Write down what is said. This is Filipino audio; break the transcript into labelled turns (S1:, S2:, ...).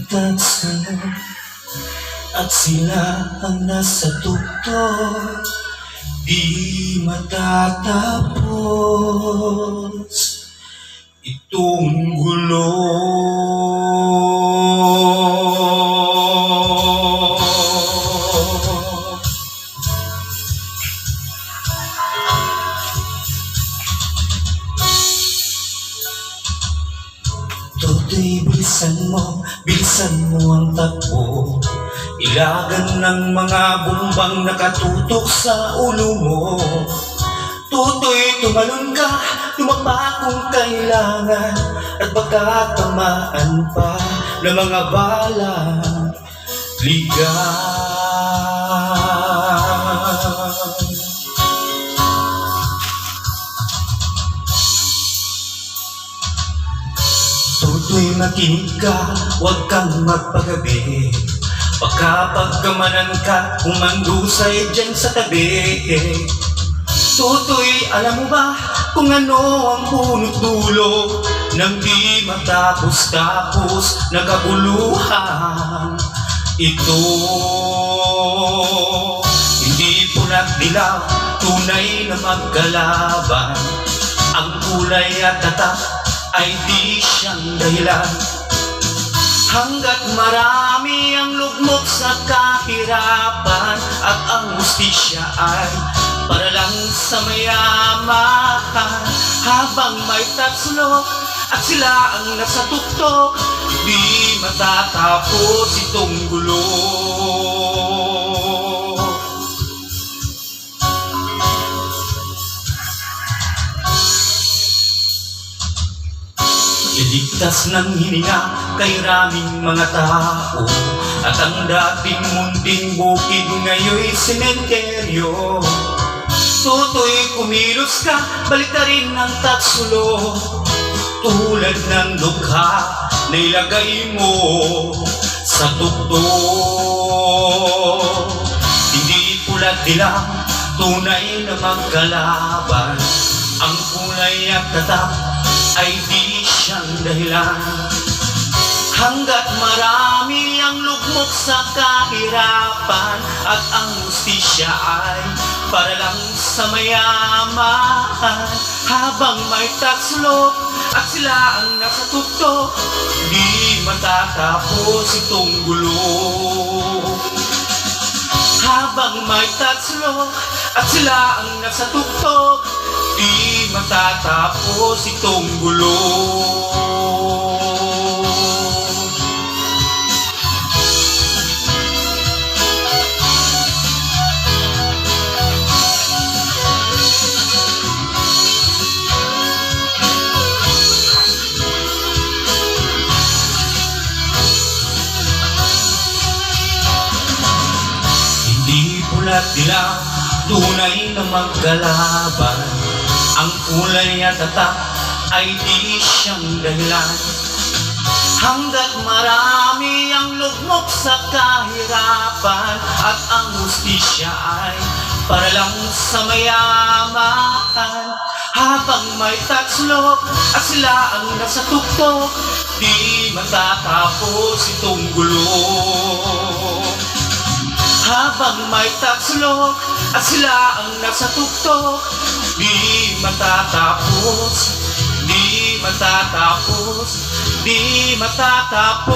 S1: tatlo at sila ang nasa tuktok, di matatapos itong gulo. Toto'y bilisan mo ang takbo. Ilagan ng mga bumbang nakatutok sa ulo mo. Toto'y tumalon ka, tumapa kung kailangan, at baka tamaan pa ng mga balang ligaw. Toto'y makinig ka, huwag kang magpagabi. Baka pagkamanan ka, umandusay dyan sa tabi. Toto'y alam mo ba kung ano ang punot dulo ng di matapos-tapos na kaguluhan ito? Hindi pula't dilaw, tunay na magkalaban. Ang kulay at tatak ay di siyang dahilan. Hanggat marami ang lugmok sa kahirapan, at ang hustisya ay para lang sa mayaman. Habang may tatlo at sila ang nasa tuktok, di matatapos itong gulo. Iligtas ng hininga kay raming mga tao, at ang dating munting bukid ngayon'y sementeryo. Toto'y kumilos ka, balik na rin ang tatsulo, tulad ng dukha na ilagay mo sa tuktok. Hindi pula't dilaw, tunay na magkalaban. Ang kulay at tatak ay di siyang dahilan. Hanggat marami ang lugmok sa kahirapan, at ang hustisya ay para lang sa mayaman. Habang may tatlo at sila ang nasa tuktok, di matatapos itong gulo. Habang may tatlo at sila ang nasa tuktok, di matatapos itong gulo. Hindi pula't dilaw, tunay na magkalaban. Ang kulay at tatak ay di siyang dahilan. Hanggat marami ang lugmok sa kahirapan, at ang hustisya ay para lang sa mayaman. Habang may tatlo at sila ang nasa tuktok, di matatapos itong gulo. Habang may tatlo at sila ang nasa tuktok, di matatapos, di matatapos, di matatapos.